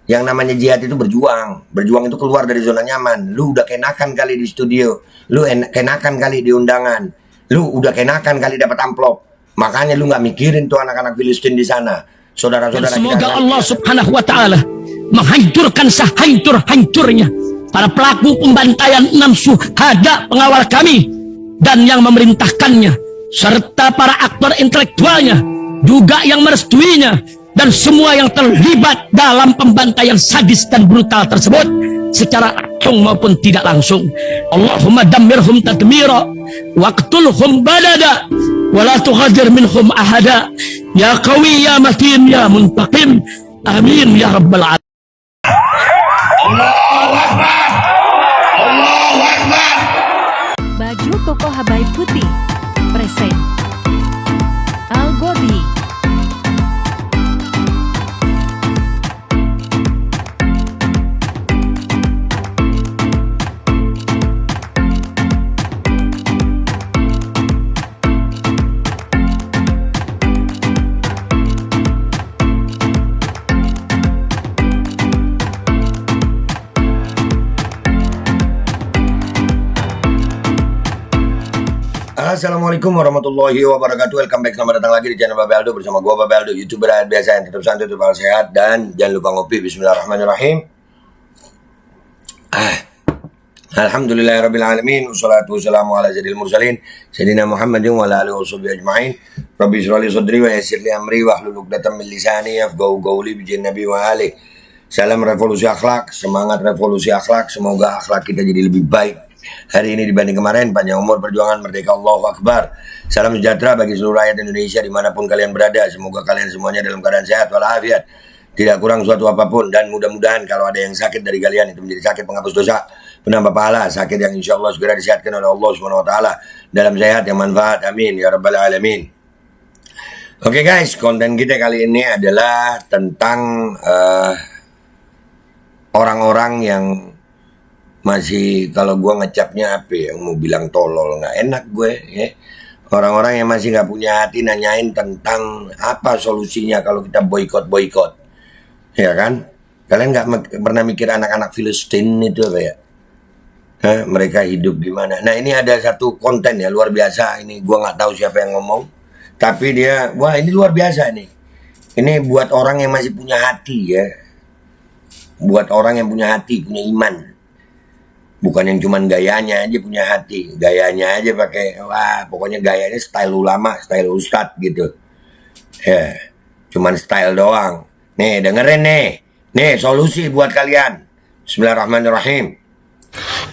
Yang namanya jihad itu berjuang. Berjuang itu keluar dari zona nyaman. Lu udah kenakan kali di studio. Lu kenakan kali di undangan. Lu udah kenakan kali dapat amplop. Makanya lu nggak mikirin tuh anak-anak Filistin di sana. Saudara-saudara kita. Semoga Allah Subhanahu wa taala menghancurkan sehancur-hancurnya para pelaku pembantaian 6 syuhada pengawal kami dan yang memerintahkannya, serta para aktor intelektualnya juga yang merestuinya, dan semua yang terlibat dalam pembantaian sadis dan brutal tersebut secara langsung maupun tidak langsung. Allahumma dammirhum tadmira waqtulhum balada wala tughadir minhum ahada ya qawi ya matin ya muntaqim amin ya rabbal alamin. Allahu Akbar. Allahu Akbar. Baju koko Habaib Putih present Al Godi. Assalamualaikum warahmatullahi wabarakatuh. Welcome back, selamat datang lagi di channel Babe Aldo bersama gua Babe Aldo, YouTuber biasa yang tetap santai, tetap sehat, dan jangan lupa ngopi. Bismillahirrahmanirrahim. Alhamdulillahirabbil alamin, wassalatu wassalamu ala sayyidil mursalin sayyidina Muhammadin wa ala alihi washabbihi ajmain. Rabbi shrah li sadri wa yassir li amri wahlul 'uqdatam min lisani yafqahu qawli bi nabi wa alihi. Salam revolusi akhlak, semangat revolusi akhlak. Semoga akhlak kita jadi lebih baik hari ini dibanding kemarin. Panjang umur, perjuangan, merdeka, Allahu Akbar. Salam sejahtera bagi seluruh rakyat Indonesia dimanapun kalian berada. Semoga kalian semuanya dalam keadaan sehat walafiat, tidak kurang suatu apapun, dan mudah-mudahan kalau ada yang sakit dari kalian itu menjadi sakit penghapus dosa, penambah pahala, sakit yang insya Allah segera disehatkan oleh Allah Subhanahu Wa Taala dalam sehat yang manfaat. Amin ya rabbal alamin. Oke guys, konten kita kali ini adalah tentang orang-orang yang masih, kalau gue ngecapnya apa ya, mau bilang tolol nggak enak gue ya. Orang-orang yang masih nggak punya hati nanyain tentang apa solusinya kalau kita boykot, ya kan? Kalian nggak pernah mikir anak-anak Filistin itu apa ya? Mereka hidup gimana? Nah, ini ada satu konten ya luar biasa. Ini gue nggak tahu siapa yang ngomong, tapi dia, wah ini luar biasa nih. Ini buat orang yang masih punya hati ya, buat orang yang punya hati, punya iman. Bukan yang cuman gayanya aja punya hati, gayanya aja pakai, wah pokoknya gayanya style ulama, style ustadz gitu. Ya, cuman style doang. Nih dengerin nih solusi buat kalian. Bismillahirrahmanirrahim.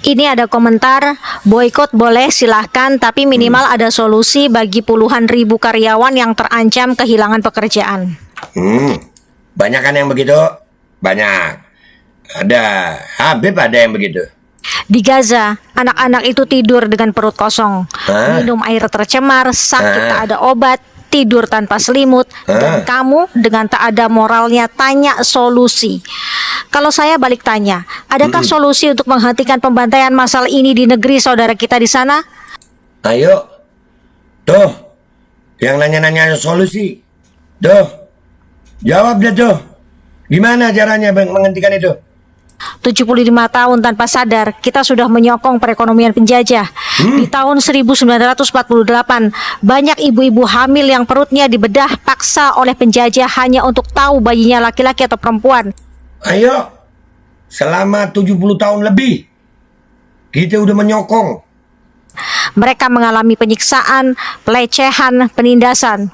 Ini ada komentar, boykot boleh silahkan, tapi minimal ada solusi bagi puluhan ribu karyawan yang terancam kehilangan pekerjaan. Banyak kan yang begitu? Banyak. Ada, Habib ada yang begitu. Di Gaza, anak-anak itu tidur dengan perut kosong, minum air tercemar, sakit tak ada obat, tidur tanpa selimut, dan kamu dengan tak ada moralnya tanya solusi. Kalau saya balik tanya, adakah solusi untuk menghentikan pembantaian massal ini di negeri saudara kita di sana? Ayo, tuh, yang nanya-nanya solusi, tuh, jawab deh tuh, gimana caranya menghentikan itu? 75 tahun tanpa sadar, kita sudah menyokong perekonomian penjajah. Di tahun 1948, banyak ibu-ibu hamil yang perutnya dibedah paksa oleh penjajah hanya untuk tahu bayinya laki-laki atau perempuan. Ayo, selama 70 tahun lebih, kita udah menyokong. Mereka mengalami penyiksaan, pelecehan, penindasan.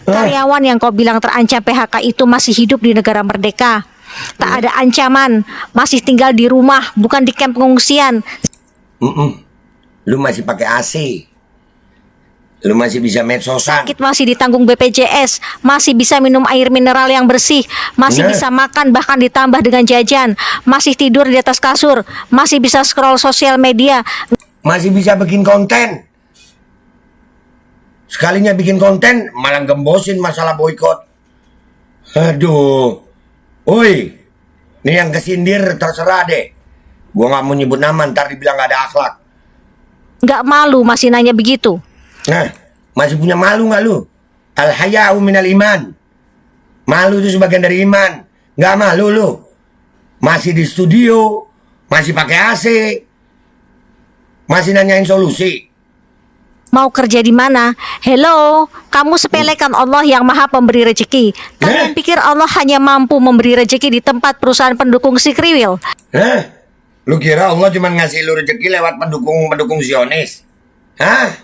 Karyawan yang kau bilang terancam PHK itu masih hidup di negara merdeka. Tak ada ancaman, masih tinggal di rumah, bukan di kamp pengungsian. Lu masih pakai AC, lu masih bisa medsosan, Sakit masih ditanggung BPJS, masih bisa minum air mineral yang bersih, masih bisa makan bahkan ditambah dengan jajan, masih tidur di atas kasur, masih bisa scroll sosial media, masih bisa bikin konten. Sekalinya bikin konten malah gembosin masalah boykot. Aduh. Woi, ini yang kesindir terserah deh. Gua nggak mau nyebut nama, ntar dibilang gak ada akhlak. nggak malu masih nanya begitu. Nah, masih punya malu nggak lu? Al-haya'u minal iman. Malu itu sebagian dari iman. Nggak malu lu? masih di studio, masih pakai AC, masih nanyain solusi. Mau kerja di mana? Hello, kamu sepelekan Allah yang maha pemberi rezeki. Kalian pikir Allah hanya mampu memberi rezeki di tempat perusahaan pendukung si kriwil? Hah? Lu kira Allah cuma ngasih lu rezeki lewat pendukung Zionis? Hah?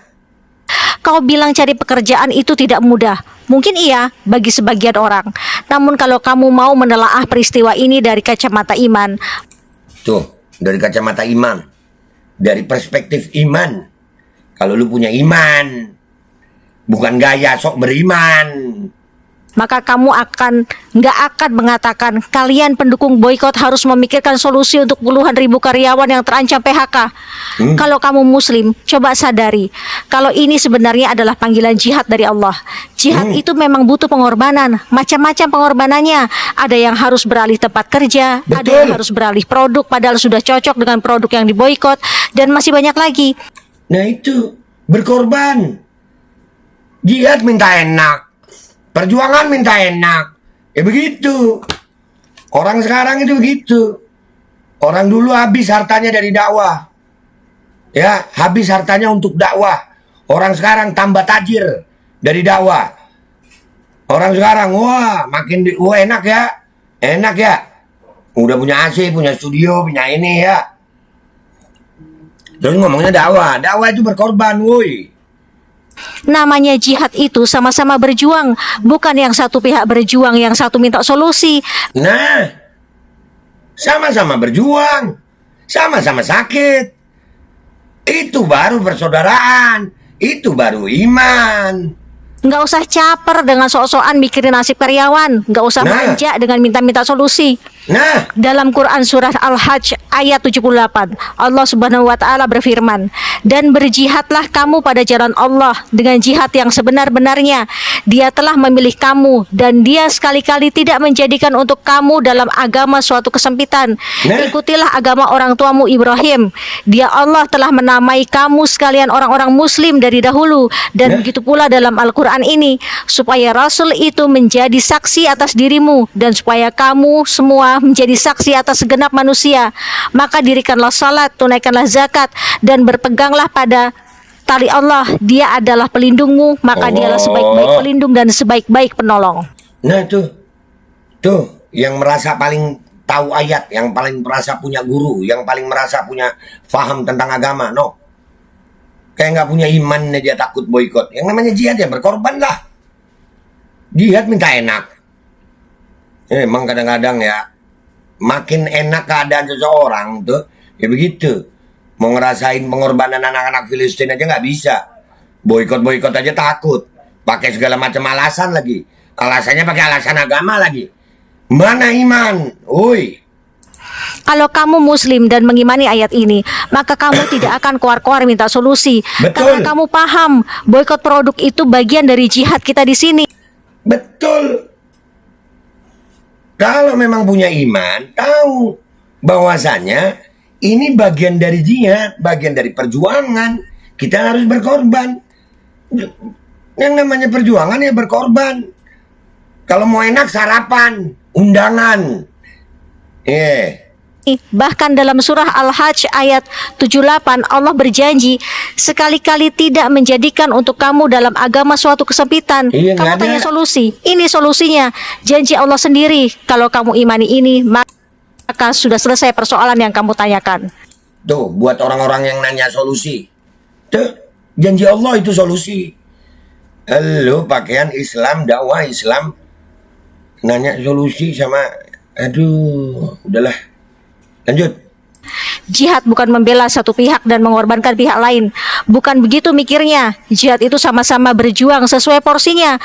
Kau bilang cari pekerjaan itu tidak mudah. Mungkin iya bagi sebagian orang. Namun kalau kamu mau menelaah peristiwa ini dari kacamata iman. Tuh, dari kacamata iman. Dari perspektif iman. Kalau lu punya iman, bukan gaya sok beriman, maka kamu nggak akan mengatakan kalian pendukung boykot harus memikirkan solusi untuk puluhan ribu karyawan yang terancam PHK. Kalau kamu muslim, coba sadari kalau ini sebenarnya adalah panggilan jihad dari Allah. Jihad itu memang butuh pengorbanan, macam-macam pengorbanannya. Ada yang harus beralih tempat kerja, Betul. ada yang harus beralih produk padahal sudah cocok dengan produk yang diboykot, dan masih banyak lagi. Nah itu, berkorban. Jihad minta enak, perjuangan minta enak. Ya begitu. Orang sekarang itu begitu. Orang dulu habis hartanya dari dakwah. Ya, habis hartanya untuk dakwah. Orang sekarang tambah tajir dari dakwah. Orang sekarang, wah enak ya. Enak ya. Udah punya AC, punya studio, punya ini ya. Terus ngomongnya dakwah itu berkorban, woi. Namanya jihad itu sama-sama berjuang, bukan yang satu pihak berjuang, yang satu minta solusi. Nah, sama-sama berjuang, sama-sama sakit. Itu baru persaudaraan, itu baru iman. Nggak usah caper dengan sok-sokan mikirin nasib karyawan. Nggak usah manja dengan minta-minta solusi. Nah, Dalam Quran surah Al-Hajj ayat 78, Allah Subhanahu wa taala berfirman, "Dan berjihadlah kamu pada jalan Allah dengan jihad yang sebenar-benarnya. Dia telah memilih kamu dan dia sekali-kali tidak menjadikan untuk kamu dalam agama suatu kesempitan. Ikutilah agama orang tuamu Ibrahim. Dia Allah telah menamai kamu sekalian orang-orang muslim dari dahulu, dan begitu pula dalam Al-Quran ini, supaya Rasul itu menjadi saksi atas dirimu dan supaya kamu semua menjadi saksi atas segenap manusia. Maka dirikanlah salat, tunaikanlah zakat, dan berpeganglah pada tali Allah. Dia adalah pelindungmu, maka dialah sebaik-baik pelindung dan sebaik-baik penolong." nah tuh yang merasa paling tahu ayat, yang paling merasa punya guru, yang paling merasa punya faham tentang agama, kayak nggak punya iman dia takut boykot. Yang namanya jihad ya berkorban lah. Jihad minta enak. Emang kadang-kadang ya, makin enak keadaan seseorang tuh, ya begitu. Mau ngerasain pengorbanan anak-anak Filistin aja nggak bisa. Boykot aja takut. Pakai segala macam alasan lagi. Alasannya pakai alasan agama lagi. Mana iman? Woi. Kalau kamu muslim dan mengimani ayat ini, maka kamu tidak akan keluar-keluar minta solusi. Betul. Karena kamu paham boykot produk itu bagian dari jihad kita di sini. Betul. Kalau memang punya iman, tahu bahwasanya ini bagian dari jihad, bagian dari perjuangan. Kita harus berkorban. Yang namanya perjuangan ya berkorban. Kalau mau enak sarapan, undangan. Bahkan dalam surah Al-Hajj ayat 78, Allah berjanji sekali-kali tidak menjadikan untuk kamu dalam agama suatu kesempitan. Iya, Kamu nggak tanya ada. solusi, ini solusinya. Janji Allah sendiri. Kalau kamu imani ini, maka sudah selesai persoalan yang kamu tanyakan. Tuh, buat orang-orang yang nanya solusi. Tuh, janji Allah itu solusi. Lu pakaian Islam, dakwah Islam, nanya solusi sama, aduh, udahlah. Lanjut. Jihad bukan membela satu pihak dan mengorbankan pihak lain. Bukan begitu mikirnya. Jihad itu sama-sama berjuang sesuai porsinya.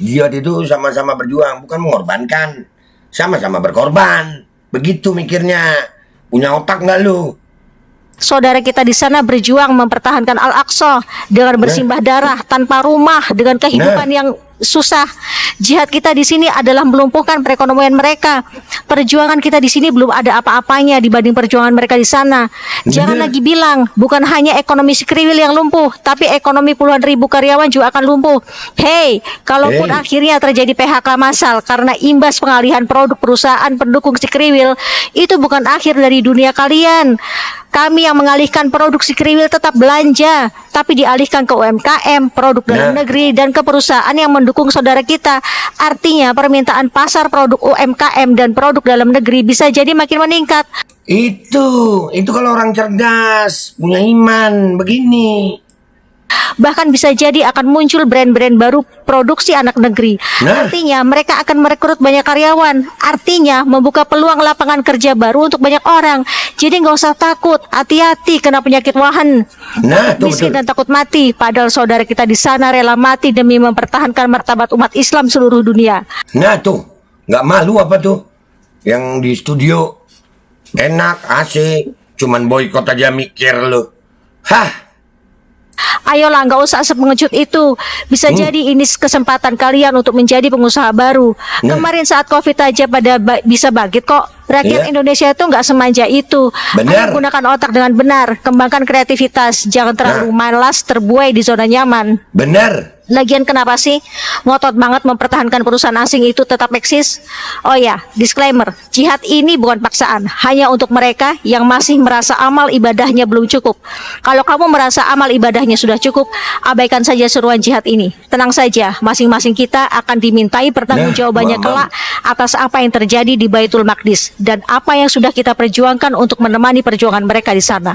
Jihad itu sama-sama berjuang, bukan mengorbankan. Sama-sama berkorban. Begitu mikirnya. Punya otak nggak lu? Saudara kita di sana berjuang mempertahankan Al-Aqsa dengan bersimbah darah tanpa rumah, dengan kehidupan yang susah. Jihad kita di sini adalah melumpuhkan perekonomian mereka. Perjuangan kita di sini belum ada apa-apanya dibanding perjuangan mereka di sana. Jangan Bener. lagi bilang bukan hanya ekonomi si kriwil yang lumpuh, tapi ekonomi puluhan ribu karyawan juga akan lumpuh. Hey, kalaupun Hey. akhirnya terjadi PHK massal karena imbas pengalihan produk perusahaan pendukung si kriwil, itu bukan akhir dari dunia kalian. Kami yang mengalihkan produksi kriwil tetap belanja, tapi dialihkan ke UMKM, produk dalam Nah. negeri, dan ke perusahaan yang mendukung saudara kita. Artinya permintaan pasar produk UMKM dan produk dalam negeri bisa jadi makin meningkat. Itu kalau orang cerdas, punya iman, begini. Bahkan bisa jadi akan muncul brand-brand baru produksi anak negeri. Nah. Artinya mereka akan merekrut banyak karyawan. Artinya membuka peluang lapangan kerja baru untuk banyak orang. Jadi nggak usah takut, hati-hati kena penyakit wahan. Nah, tuh Miskin betul. dan takut mati. Padahal saudara kita di sana rela mati demi mempertahankan martabat umat Islam seluruh dunia. Nah tuh, nggak malu apa tuh? Yang di studio enak, AC, cuman boykot aja mikir lo. Hah? Ayolah, nggak usah sepengecut itu. Bisa jadi ini kesempatan kalian untuk menjadi pengusaha baru. Nah. Kemarin saat COVID aja pada bisa bangkit kok. Rakyat Iya. Indonesia itu nggak semanja itu. Benar. Ayo gunakan otak dengan benar. Kembangkan kreativitas. Jangan terlalu malas terbuai di zona nyaman. Bener. Lagian kenapa sih ngotot banget mempertahankan perusahaan asing itu tetap eksis? Oh ya, disclaimer, jihad ini bukan paksaan, hanya untuk mereka yang masih merasa amal ibadahnya belum cukup. Kalau kamu merasa amal ibadahnya sudah cukup, abaikan saja seruan jihad ini. Tenang saja, masing-masing kita akan dimintai pertanggungjawabannya Nah, kelak atas apa yang terjadi di Baitul Maqdis dan apa yang sudah kita perjuangkan untuk menemani perjuangan mereka di sana.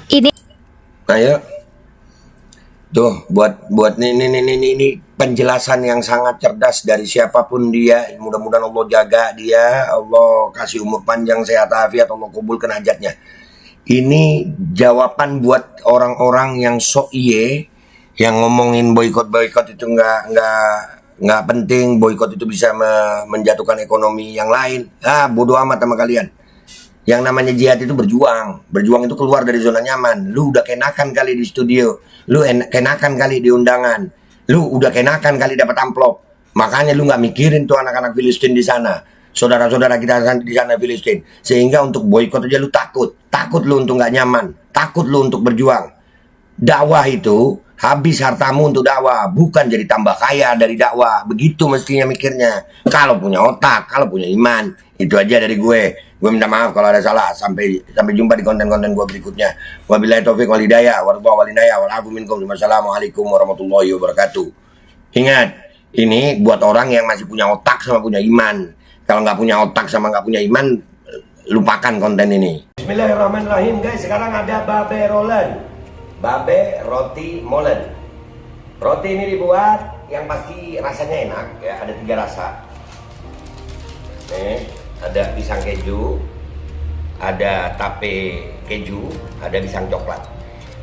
Ini Ayo. Tuh, buat ini penjelasan yang sangat cerdas dari siapapun dia. Mudah-mudahan Allah jaga dia, Allah kasih umur panjang, sehat afiat, Allah kubulkan hajatnya. Ini jawaban buat orang-orang yang sok iye, yang ngomongin boykot itu nggak penting, boykot itu bisa menjatuhkan ekonomi yang lain. Bodoh amat sama kalian. Yang namanya jihad itu berjuang. Berjuang itu keluar dari zona nyaman. Lu udah kenakan kali di studio. Lu kenakan kali di undangan. Lu udah kenakan kali dapat amplop. Makanya lu nggak mikirin tuh anak-anak Filistin di sana. Saudara-saudara kita di sana Filistin. Sehingga untuk boykot aja lu takut. Takut lu untuk nggak nyaman. Takut lu untuk berjuang. Dakwah itu habis hartamu untuk dakwah, bukan jadi tambah kaya dari dakwah. Begitu mestinya mikirnya. Kalau punya otak, kalau punya iman. Itu aja dari gue. Gue minta maaf kalau ada salah. Sampai jumpa di konten-konten gue berikutnya. Wabillahi taufiq wal hidayah, warahmatullahi walinayah, walafu minkum. Wassalamualaikum warahmatullahi wabarakatuh. Ingat, ini buat orang yang masih punya otak sama punya iman. Kalau nggak punya otak sama nggak punya iman, lupakan konten ini. Bismillahirrahmanirrahim guys. Sekarang ada babe rolen, babe roti molen. Roti ini dibuat yang pasti rasanya enak ya. Ada 3 rasa. Nih, ada pisang keju, ada tape keju, ada pisang coklat.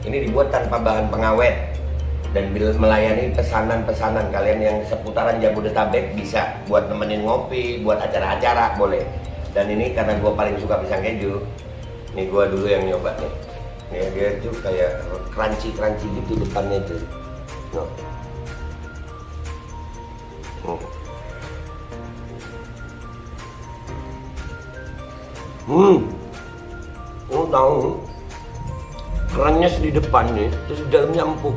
Ini dibuat tanpa bahan pengawet dan melayani pesanan-pesanan kalian yang seputaran Jabodetabek. Bisa buat nemenin ngopi, buat acara-acara boleh. Dan ini karena gue paling suka pisang keju, nih gue dulu yang nyoba nih. Nih dia tuh kayak crunchy gitu depannya tuh. Oh tahu, kerannya di depan nih, terus di dalamnya empuk.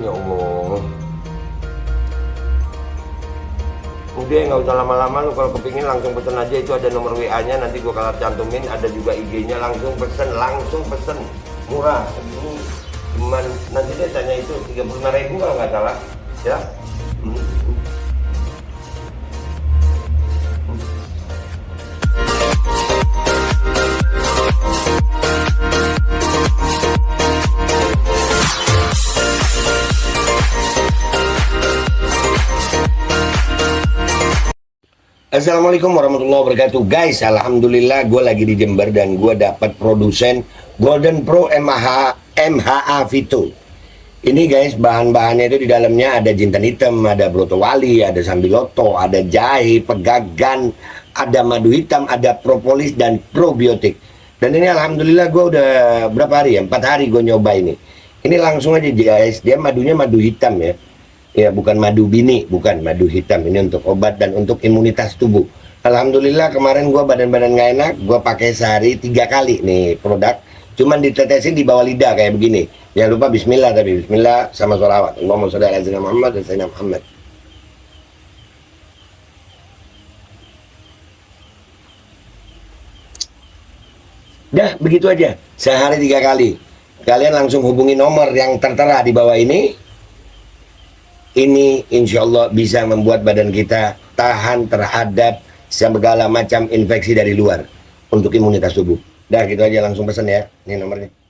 Ya Allah. Udah nggak usah lama-lama, lu kalau kepingin langsung pesen aja, itu ada nomor WA-nya, nanti gua kalau cantumin, ada juga IG-nya, langsung pesen, murah segini, cuman nanti dia tanya itu 35.000 kalau nggak salah, ya. Assalamualaikum warahmatullahi wabarakatuh. Guys, alhamdulillah gue lagi di Jember dan gue dapat produsen Golden Pro MHA Vito. Ini guys, bahan-bahannya itu di dalamnya ada jintan hitam, ada broto wali, ada sambiloto, ada jahe, pegagan, ada madu hitam, ada propolis dan probiotik. Dan ini alhamdulillah gue udah berapa hari ya? 4 hari gue nyoba ini. Ini langsung aja guys, dia madunya madu hitam ya. Ya, bukan madu bini, bukan madu hitam. Ini untuk obat dan untuk imunitas tubuh. Alhamdulillah kemarin gua badan-badan nggak enak, gua pakai sehari 3 kali nih produk. Cuman ditetesin di bawah lidah kayak begini. Jangan lupa bismillah, tapi bismillah sama sholawat. Allahumma sholli ala sayyidina Muhammad dan sayyidina Muhammad. Dah, begitu aja. Sehari 3 kali. Kalian langsung hubungi nomor yang tertera di bawah ini. Ini insya Allah bisa membuat badan kita tahan terhadap segala macam infeksi dari luar untuk imunitas tubuh. Dah, gitu aja, langsung pesan ya. Ini nomornya.